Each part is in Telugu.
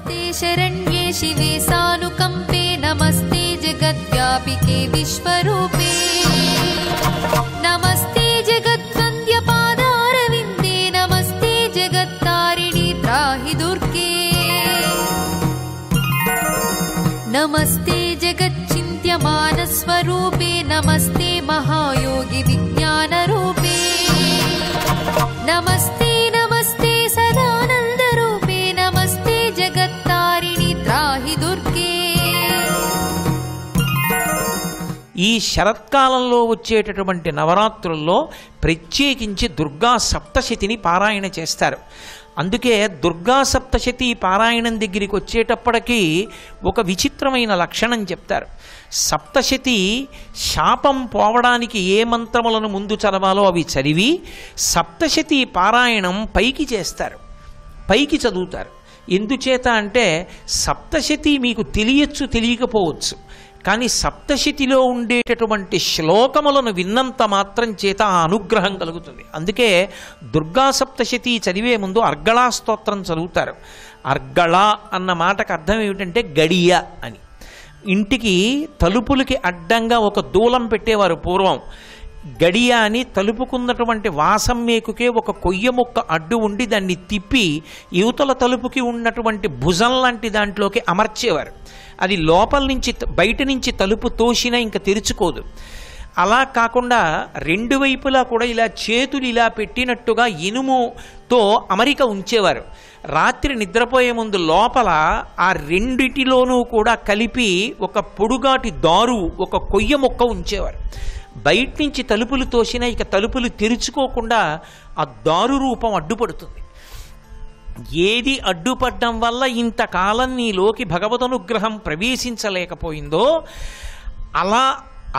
नमस्ते शरण्ये शिवे सानुकंपे नमस्ते जगद्व्यापिके विश्वरूपे नमस्ते जगद्वन्द्य पादारविन्दे नमस्ते जगत्तारिणी त्राहि दुर्गे नमस्ते जगच्चिन्त्यमानस्वरूपे नमस्ते महायोगी विज्ञानरूपे नमस्ते नमस्ते सदानन्दरूपे नमस्ते जगत्तारिणी त्राहि दुर्गे। ఈ శరత్కాలంలో వచ్చేటటువంటి నవరాత్రుల్లో ప్రత్యేకించి దుర్గా సప్తశతిని పారాయణ చేస్తారు. అందుకే దుర్గా సప్తశతి పారాయణం దగ్గరికి వచ్చేటప్పటికీ ఒక విచిత్రమైన లక్షణం చెప్తారు. సప్తశతి శాపం పోవడానికి ఏ మంత్రములను ముందు చదవాలో అవి చదివి సప్తశతి పారాయణం పైకి చేస్తారు, పైకి చదువుతారు. ఎందుచేత అంటే సప్తశతి మీకు తెలియచ్చు తెలియకపోవచ్చు, కానీ సప్తశతిలో ఉండేటటువంటి శ్లోకములను విన్నంత మాత్రం చేత ఆ అనుగ్రహం కలుగుతుంది. అందుకే దుర్గా సప్తశతి చదివే ముందు అర్గళా స్తోత్రం చదువుతారు. అర్గళ అన్న మాటకు అర్థం ఏమిటంటే గడియ అని. ఇంటికి తలుపులకి అడ్డంగా ఒక దూలం పెట్టేవారు పూర్వం. గడియ అని తలుపుకున్నటువంటి వాసమ్మేకుకే ఒక కొయ్య ముక్క అడ్డు ఉండి దాన్ని తిప్పి యువతల తలుపుకి ఉన్నటువంటి భుజం లాంటి దాంట్లోకి అమర్చేవారు. అది లోపల నుంచి బయట నుంచి తలుపు తోసినా ఇంకా తెరుచుకోదు. అలా కాకుండా రెండు వైపులా కూడా ఇలా చేతులు ఇలా పెట్టినట్టుగా ఇనుముతో అమరిక ఉంచేవారు. రాత్రి నిద్రపోయే ముందు లోపల ఆ రెండిటిలోనూ కూడా కలిపి ఒక పొడుగాటి దారు ఒక కొయ్య మొక్క ఉంచేవారు. బయట నుంచి తలుపులు తోసినా ఇక తలుపులు తెరుచుకోకుండా ఆ దారు రూపం అడ్డుపడుతుంది. ఏది అడ్డుపడడం వల్ల ఇంతకాలం నీలోకి భగవదనుగ్రహం ప్రవేశించలేకపోయిందో అలా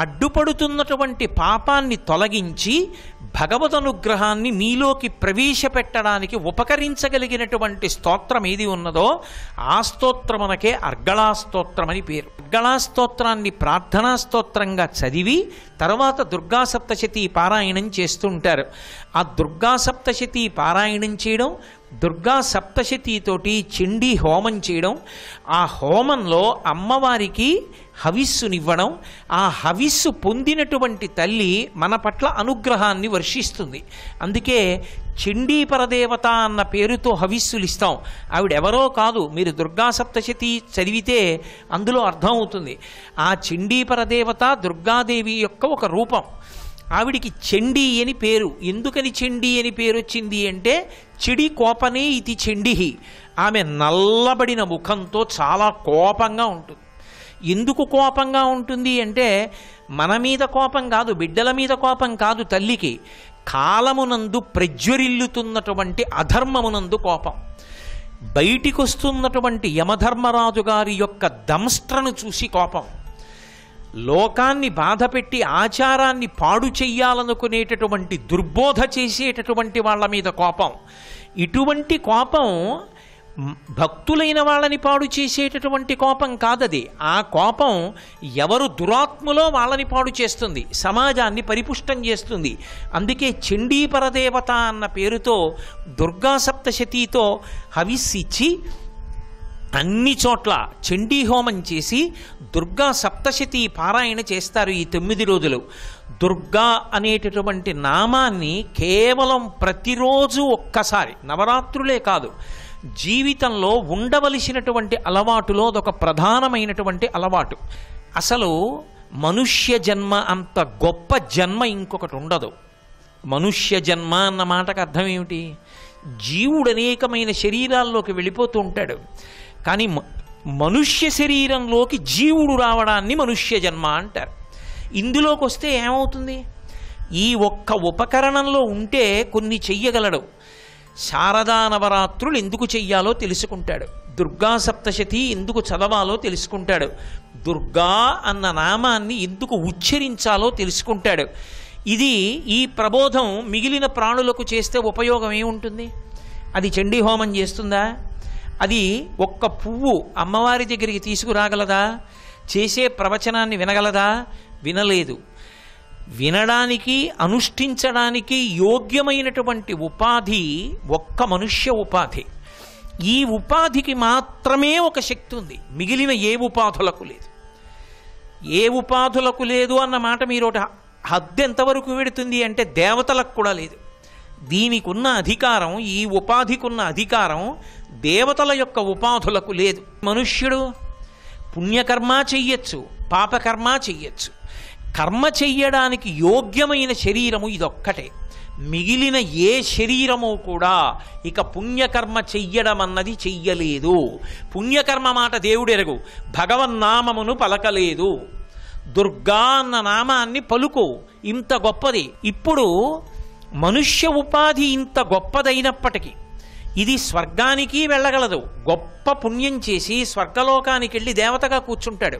అడ్డుపడుతున్నటువంటి పాపాన్ని తొలగించి భగవదనుగ్రహాన్ని మీలోకి ప్రవేశపెట్టడానికి ఉపకరించగలిగినటువంటి స్తోత్రం ఏది ఉన్నదో ఆ స్తోత్రమునకే అర్గళా స్తోత్రం అని పేరు. అర్గళా స్తోత్రాన్ని ప్రార్థనా స్తోత్రంగా చదివి తర్వాత దుర్గా సప్తశతి పారాయణం చేస్తుంటారు. ఆ దుర్గా సప్తశతి పారాయణం చేయడం, దుర్గా సప్తశతితోటి చండీ హోమం చేయడం, ఆ హోమంలో అమ్మవారికి హవిస్సునివ్వడం, ఆ హవిస్సు పొందినటువంటి తల్లి మన పట్ల అనుగ్రహాన్ని వర్షిస్తుంది. అందుకే చండీ పరదేవత అన్న పేరుతో హవిస్సులు ఇస్తాం. ఆవిడెవరో కాదు, మీరు దుర్గా సప్తశతి చదివితే అందులో అర్థమవుతుంది. ఆ చండీ పరదేవత దుర్గాదేవి యొక్క ఒక రూపం. ఆవిడికి చండీ అని పేరు. ఎందుకని చండీ అని పేరు వచ్చింది అంటే చెడి కోపనే ఇది చండిహి. ఆమె నల్లబడిన ముఖంతో చాలా కోపంగా ఉంటుంది. ఎందుకు కోపంగా ఉంటుంది అంటే మన మీద కోపం కాదు, బిడ్డల మీద కోపం కాదు, తల్లికి కాలమునందు ప్రజ్వరిల్లుతున్నటువంటి అధర్మమునందు కోపం. బయటికి వస్తున్నటువంటి యమధర్మరాజు గారి యొక్క దంష్ట్రను చూసి కోపం. లోకాన్ని బాధపెట్టి ఆచారాన్ని పాడు చెయ్యాలనుకునేటటువంటి దుర్బోధ చేసేటటువంటి వాళ్ళ మీద కోపం. ఇటువంటి కోపం భక్తులైన వాళ్ళని పాడు చేసేటటువంటి కోపం కాదది. ఆ కోపం ఎవరు దురాత్ములో వాళ్ళని పాడు చేస్తుంది, సమాజాన్ని పరిపుష్టం చేస్తుంది. అందుకే చండీ పరదేవత అన్న పేరుతో దుర్గా సప్తశతితో హవిస్సిచ్చి అన్ని చోట్ల చండీ హోమం చేసి దుర్గా సప్తశతి పారాయణ చేస్తారు ఈ 9 రోజులు. దుర్గా అనేటటువంటి నామాన్ని కేవలం ప్రతిరోజు ఒక్కసారి, నవరాత్రులే కాదు, జీవితంలో ఉండవలసినటువంటి అలవాటులో అదొక ప్రధానమైనటువంటి అలవాటు. అసలు మనుష్య జన్మ అంత గొప్ప జన్మ ఇంకొకటి ఉండదు. మనుష్య జన్మ అన్న మాటకు అర్థం ఏమిటి? జీవుడు అనేకమైన శరీరాల్లోకి వెళ్ళిపోతూ ఉంటాడు, కానీ మనుష్య శరీరంలోకి జీవుడు రావడాన్ని మనుష్య జన్మ అంటారు. ఇందులోకి వస్తే ఏమవుతుంది? ఈ ఒక్క ఉపకరణంలో ఉంటే కొన్ని చెయ్యగలడు. శారదా నవరాత్రులు ఎందుకు చెయ్యాలో తెలుసుకుంటాడు, దుర్గా సప్తశతి ఎందుకు చదవాలో తెలుసుకుంటాడు, దుర్గా అన్న నామాన్ని ఎందుకు ఉచ్చరించాలో తెలుసుకుంటాడు. ఇది ఈ ప్రబోధం మిగిలిన ప్రాణులకు చేస్తే ఉపయోగం ఏముంటుంది? అది చండీ హోమం చేస్తుందా? అది ఒక్క పువ్వు అమ్మవారి దగ్గరికి తీసుకురాగలదా? చేసే ప్రవచనాన్ని వినగలదా? వినలేదు. వినడానికి అనుష్ఠించడానికి యోగ్యమైనటువంటి ఉపాధి ఒక్క మనుష్య ఉపాధి. ఈ ఉపాధికి మాత్రమే ఒక శక్తి ఉంది, మిగిలిన ఏ ఉపాధులకు లేదు. ఏ ఉపాధులకు లేదు అన్న మాట మీరు ఒకటి హద్దు ఎంతవరకు పెడుతుంది అంటే దేవతలకు కూడా లేదు. దీనికి ఉన్న అధికారం, ఈ ఉపాధికి ఉన్న అధికారం దేవతల యొక్క ఉపాధులకు లేదు. మనుష్యుడు పుణ్యకర్మ చెయ్యొచ్చు, పాపకర్మ చెయ్యొచ్చు. కర్మ చెయ్యడానికి యోగ్యమైన శరీరము ఇదొక్కటే. మిగిలిన ఏ శరీరము కూడా ఇక పుణ్యకర్మ చెయ్యడం అన్నది చెయ్యలేదు. పుణ్యకర్మ మాట దేవుడెరుగు, భగవన్నామమును పలకలేదు. దుర్గా అన్న నామాన్ని పలుకు, ఇంత గొప్పది. ఇప్పుడు మనుష్య ఉపాధి ఇంత గొప్పదైనప్పటికీ ఇది స్వర్గానికి వెళ్ళగలదు. గొప్ప పుణ్యం చేసి స్వర్గలోకానికి వెళ్ళి దేవతగా కూర్చుంటాడు.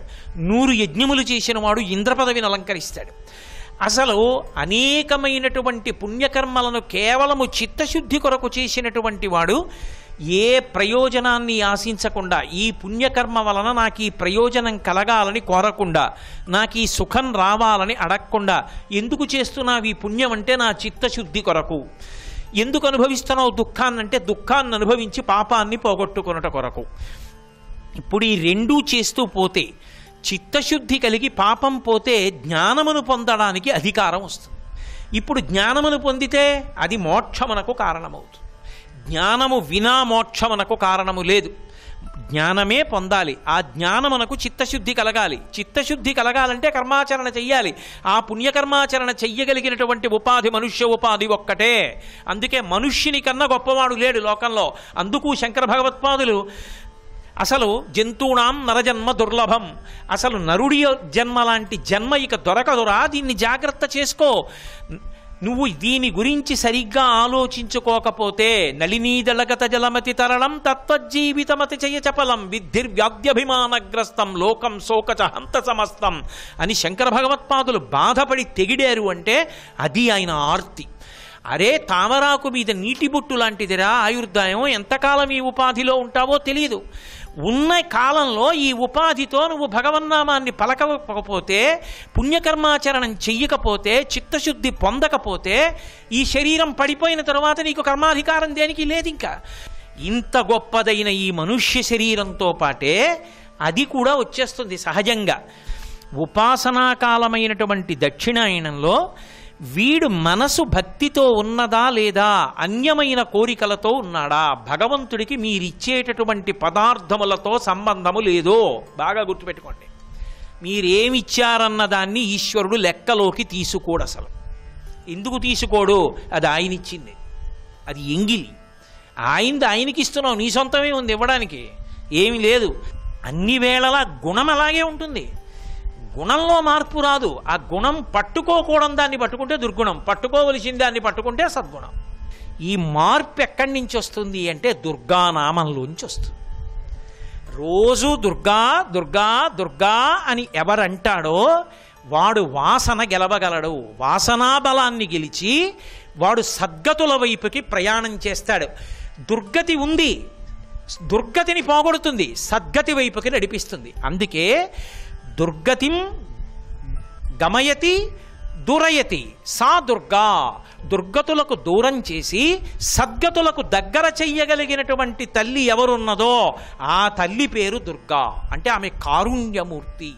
100 యజ్ఞములు చేసిన వాడు ఇంద్ర పదవిని అలంకరిస్తాడు. అసలు అనేకమైనటువంటి పుణ్యకర్మలను కేవలము చిత్తశుద్ధి కొరకు చేసినటువంటి వాడు ఏ ప్రయోజనాన్ని ఆశించకుండా, ఈ పుణ్యకర్మ వలన నాకు ఈ ప్రయోజనం కలగాలని కోరకుండా, నాకు ఈ సుఖం రావాలని అడగకుండా, ఎందుకు చేస్తున్నావు ఈ పుణ్యం అంటే నా చిత్తశుద్ధి కొరకు, ఎందుకు అనుభవిస్తున్నావు దుఃఖాన్నంటే దుఃఖాన్ని అనుభవించి పాపాన్ని పోగొట్టుకొనుట కొరకు. ఇప్పుడు ఈ రెండూ చేస్తూ పోతే, చిత్తశుద్ధి కలిగి పాపం పోతే జ్ఞానమును పొందడానికి అధికారం వస్తుంది. ఇప్పుడు జ్ఞానమును పొందితే అది మోక్షమునకు కారణమవుతుంది. జ్ఞానము వినా మోక్షమునకు కారణము లేదు. జ్ఞానమే పొందాలి. ఆ జ్ఞానమునకు చిత్తశుద్ధి కలగాలి. చిత్తశుద్ధి కలగాలంటే కర్మాచరణ చెయ్యాలి. ఆ పుణ్యకర్మాచరణ చెయ్యగలిగినటువంటి ఉపాధి మనుష్య ఉపాధి ఒక్కటే. అందుకే మనుష్యుని కన్నా గొప్పవాడు లేడు లోకంలో. అందుకు శంకర భగవత్పాదులు అసలు జంతువునాం నరజన్మ దుర్లభం, అసలు నరుడి జన్మ లాంటి జన్మ ఇక దొరకదురా, దీన్ని జాగ్రత్త చేసుకో. నువ్వు దీని గురించి సరిగ్గా ఆలోచించుకోకపోతే నళినీదళగత జలమతి తరళం తత్వజీవితమతి చయ చపలం విద్ధిర్వ్యాద్యభిమానగ్రస్తం లోకం శోకచ హంత సమస్తం అని శంకర భగవత్పాదులు బాధపడి తెగిడారు అంటే అది ఆయన ఆర్తి. అరే తామరాకు మీద నీటి బొట్టు లాంటిదిరా ఆయుర్దాయం, ఎంతకాలం ఈ ఉపాధిలో ఉంటావో తెలియదు. ఉన్న కాలంలో ఈ ఉపాధితో నువ్వు భగవన్నామాన్ని పలకకపోతే, పుణ్యకర్మాచరణం చెయ్యకపోతే, చిత్తశుద్ధి పొందకపోతే ఈ శరీరం పడిపోయిన తరువాత నీకు కర్మాధికారం దేనికి లేదు. ఇంకా ఇంత గొప్పదైన ఈ మనుష్య శరీరంతో పాటే అది కూడా వచ్చేస్తుంది సహజంగా. ఉపాసనాకాలమైనటువంటి దక్షిణాయనంలో వీడు మనసు భక్తితో ఉన్నదా లేదా, అన్యమైన కోరికలతో ఉన్నాడా, భగవంతుడికి మీరిచ్చేటటువంటి పదార్థములతో సంబంధము లేదో బాగా గుర్తుపెట్టుకోండి. మీరేమిచ్చారన్న దాన్ని ఈశ్వరుడు లెక్కలోకి తీసుకోడు. అసలు ఎందుకు తీసుకోడు? అది ఆయన ఇచ్చింది, అది ఎంగిలి. ఆయనకి ఇస్తున్నావు, నీ సొంతమే ఉంది ఇవ్వడానికి, ఏమీ లేదు. అన్ని వేళలా గుణం అలాగే ఉంటుంది. గుణంలో మార్పు రాదు. ఆ గుణం పట్టుకోకూడని దాన్ని పట్టుకుంటే దుర్గుణం, పట్టుకోవలసిన దాన్ని పట్టుకుంటే సద్గుణం. ఈ మార్పు ఎక్కడి నుంచి వస్తుంది అంటే దుర్గానామంలోంచి వస్తుంది. రోజు దుర్గా దుర్గా దుర్గా అని ఎవరంటాడో వాడు వాసన గెలవగలడు. వాసనా బలాన్ని గెలిచి వాడు సద్గతుల వైపుకి ప్రయాణం చేస్తాడు. దుర్గతి ఉంది, దుర్గతిని పోగొడుతుంది, సద్గతి వైపుకి నడిపిస్తుంది. అందుకే దుర్గతిం గమయతి దురయతి సా దుర్గా. దుర్గతులకు దూరం చేసి సద్గతులకు దగ్గర చెయ్యగలిగినటువంటి తల్లి ఎవరున్నదో ఆ తల్లి పేరు దుర్గా. అంటే ఆమె కారుణ్యమూర్తి.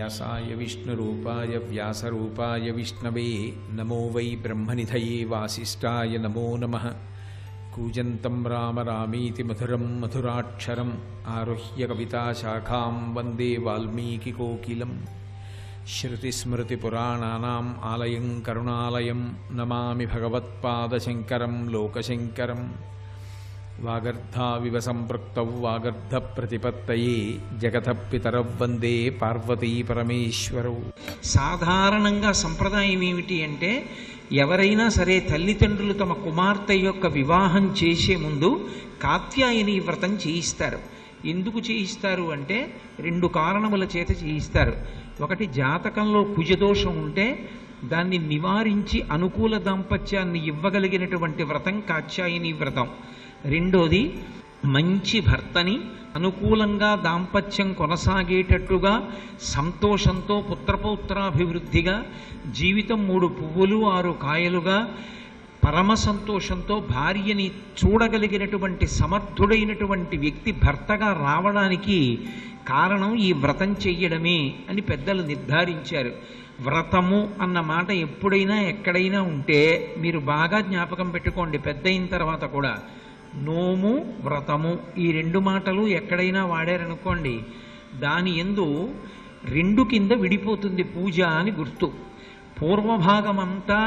వ్యాసాయ విష్ణురూపాయ వ్యాసరూపాయ విష్ణవే నమో వై బ్రహ్మనిధయే వాసిష్ఠాయ నమో నమః. కూజంతం రామ రామీతి మధురం మధురాక్షరం ఆరుహ్య కవితాశాఖాం వందే వాల్మీకికోకిలం. శృతిస్మృతిపురాణానాం ఆలయం కరుణాలయం నమామి భగవత్పాదశంకరం లోకశంకరం. వాగర్ధావివ సంపృక్తౌ వాగర్ధ ప్రతిపత్తయే జగతః పితరౌ వందే పార్వతీ పరమేశ్వరౌ. సాధారణంగా సంప్రదాయం ఏమిటి అంటే, ఎవరైనా సరే తల్లిదండ్రులు తమ కుమార్తె యొక్క వివాహం చేసే ముందు కాత్యాయని వ్రతం చేయిస్తారు. ఎందుకు చేయిస్తారు అంటే 2 కారణముల చేత చేయిస్తారు. ఒకటి, జాతకంలో కుజదోషం ఉంటే దాన్ని నివారించి అనుకూల దాంపత్యాన్ని ఇవ్వగలిగినటువంటి వ్రతం కాత్యాయని వ్రతం. రెండోది, మంచి భర్తని అనుకూలంగా దాంపత్యం కొనసాగేటట్టుగా సంతోషంతో పుత్రపౌత్రాభివృద్ధిగా జీవితం 3 పువ్వులు 6 కాయలుగా పరమ సంతోషంతో భార్యని చూడగలిగినటువంటి సమర్థుడైనటువంటి వ్యక్తి భర్తగా రావడానికి కారణం ఈ వ్రతం చెయ్యడమే అని పెద్దలు నిర్ధారించారు. వ్రతము అన్న మాట ఎప్పుడైనా ఎక్కడైనా ఉంటే మీరు బాగా జ్ఞాపకం పెట్టుకోండి. పెద్ద అయిన తర్వాత కూడా నోము వ్రతము ఈ 2 మాటలు ఎక్కడైనా వాడారనుకోండి, దాని యందు 2 కింద విడిపోతుంది పూజ అని గుర్తు. పూర్వభాగమంతా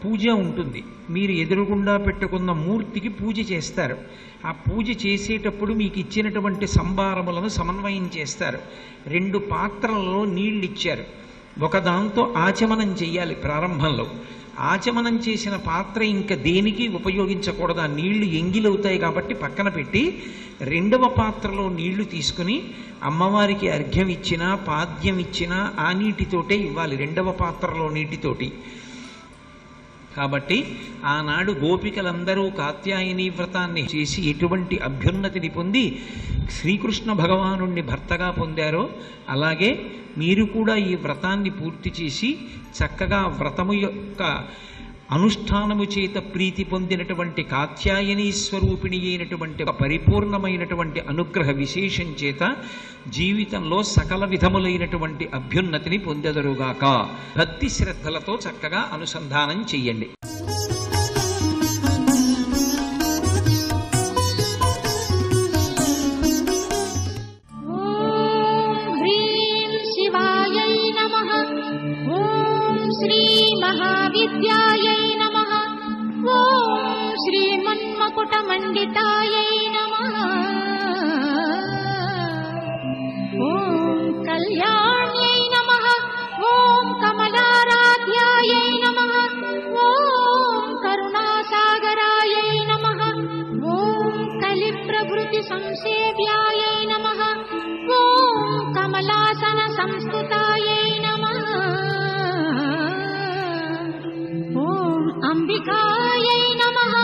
పూజ ఉంటుంది. మీరు ఎదురుగుండా పెట్టుకున్న మూర్తికి పూజ చేస్తారు. ఆ పూజ చేసేటప్పుడు మీకు ఇచ్చినటువంటి సంభారములను సమన్వయం చేస్తారు. 2 పాత్రలలో నీళ్ళు ఇచ్చారు. ఒకదాంతో ఆచమనం చెయ్యాలి. ప్రారంభంలో ఆచమనం చేసిన పాత్ర ఇంకా దేనికి ఉపయోగించకూడదు. ఆ నీళ్లు ఎంగిలవుతాయి కాబట్టి పక్కన పెట్టి 2వ పాత్రలో నీళ్లు తీసుకుని అమ్మవారికి అర్ఘ్యం ఇచ్చినా పాద్యం ఇచ్చినా ఆ నీటితోటే ఇవ్వాలి, 2వ పాత్రలో నీటితోటి. కాబట్టి ఆనాడు గోపికలందరూ కాత్యాయని వ్రతాన్ని చేసి ఎటువంటి అభ్యున్నతిని పొంది శ్రీకృష్ణ భగవానుణ్ణి భర్తగా పొందారో, అలాగే మీరు కూడా ఈ వ్రతాన్ని పూర్తి చేసి చక్కగా వ్రతము యొక్క అనుష్ఠానము చేత ప్రీతి పొందినటువంటి కాత్యాయని స్వరూపిణి అయినటువంటి పరిపూర్ణమైనటువంటి అనుగ్రహ విశేషం చేత జీవితంలో సకల విధములైనటువంటి అభ్యున్నతిని పొందెదరుగాక. భక్తి శ్రద్ధలతో చక్కగా అనుసంధానం చెయ్యండి. విద్యాయై నమః. ఓం శ్రీమన్మకుటమండితాయై నమః. ఓం కళ్యాణ్యై నమః. ఓం కమలారాధ్యాయై నమః. ఓం కరుణాసాగరాయై నమః. ఓం కలిప్రభృతి సంసేవ్యాయై నమః. ఓం కమలాసన సంస్కృతాయై నమః. అంబికాయై నమః.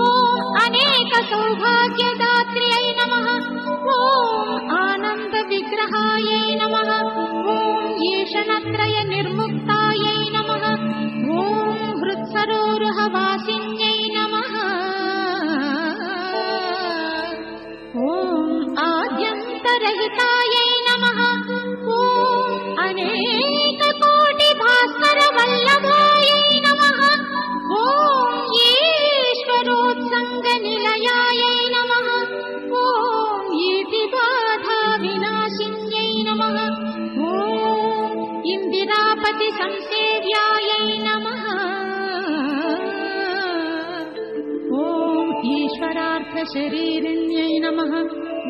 ఓం అనేక సౌభాగ్యదాత్ర్యై నమః. ఓం ఆనంద విగ్రహాయై నమః. ఓం ఈశనత్రయ నిర్ముక్తాయై నమః. ఓం హృత్సరోరుహవాసిన్యై నమః. ఓం ఆద్యంతరహితాయై నమః. ఓం అనేక కోటి భాస్కర వల్లభాయై నమః. ఓం ఈశ్వరోత్సంగ నిలయాయై నమః. ఓం ఈతి బాధా వినాశిన్యై నమః. ఓం ఇందిరాపతి సంసేవ్యాయై నమః. ఓం ఈశ్వరార్థ శరీరిణ్యై నమః.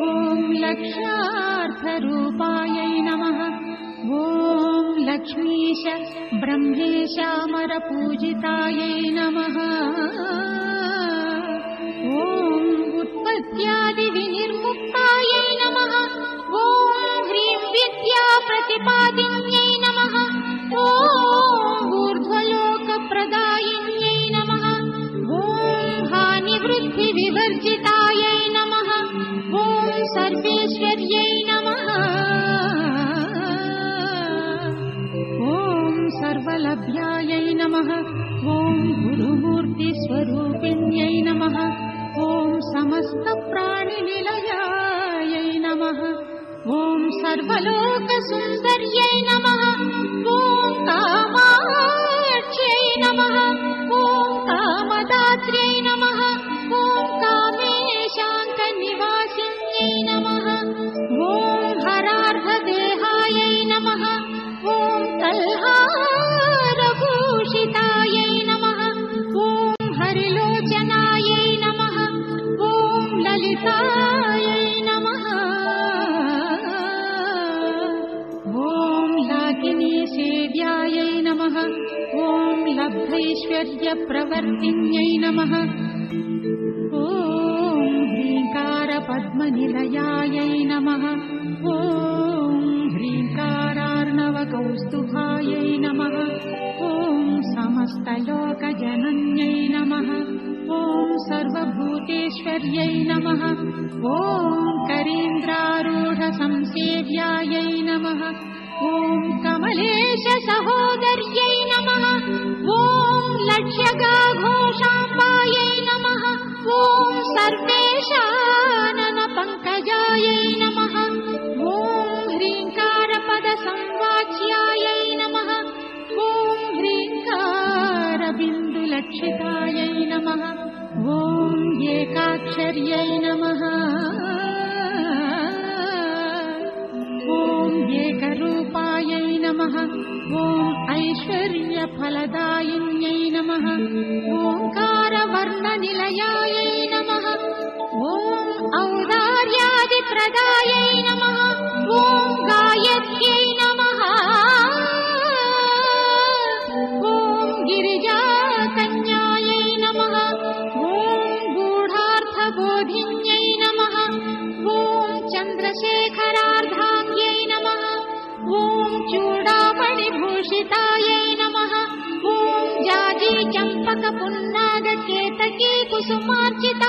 ఓం లక్ష్యార్థ రూపాయై నమః. ఓం లక్ష్మీశ బ్రహ్మేశామర పూజితాయై నమః. ఓం ఉత్పత్త్యాది వినిర్ముక్తాయై నమః. ఓం హ్రీం విద్యా ప్రతిపాదిన్యై నమః. ఓం ఊర్ధ్వలోక ప్రదాయిన్యై నమః. ఓం హాని వృద్ధి వివర్జితాయై నమః. ఓం సర్వేశ్వర్యై నమః. ఓం సర్వలభ్యాయై నమః. ఓం గురుమూర్తి స్వరూపిణ్యై నమః. ఓం సమస్త ప్రాణి నిలయాయై నమః. ఓం सर्वलोकसुन्दर्यै नमः ॐ कामाक्ष्यै नमः ॐ कामदात्र्यै नमः ॐ कामेशाङ्कनिवासिन्यै नमः ॐ हरार्धदेहायै नमः ॐ कल्हारभूषितायै नमः ॐ हरिलोचनायै नमः ॐ ललितायै नमः ॐ लाकिनीसेव्यायै नमः ॐ लब्धैश्वर्यप्रवर्तिन्यै नमः ॐ ह्रीङ्कारपद्मनिलयायै नमः ॐ ह्रीङ्कारार्णवकौस्तुभायै नमः ॐ समस्तलोकजनन्यै नमः ॐ सर्वभूतेश्वर्यै नमः ॐ करीन्द्रारूढसंसेव्यायै नमः ॐ कमलेशसहोदर्यै नमः ॐ लक्ष्यगाघोषाम्बायै नमः ॐ सर्वेशाननपङ्कजायै नमः ॐ ह्रीङ्कारपदसंवाच्यायै नमः ॐ ह्रीङ्कारबिन्दुलक्षितायै नमः ॐ एकाक्षर्यै नमः ॐ एकरूपायै नमः ॐ ऐश्वर्यफलदायिन्यै नमः ओङ्कारवर्णनिलयायै नमः ॐ औदार्यादिप्रदायै नमः ॐ गायत्र्यै नमः ॐ गिरिजाकन्यायै नमः ॐ गूढार्थबोधिन्यै नमः ॐ चन्द्रशेखरार्धाङ्ग्यै नमः ॐ चूडामणिभूषितायै नमः ॐ जाजी चम्पकपुन्नागकेतकी कुसुमार्चित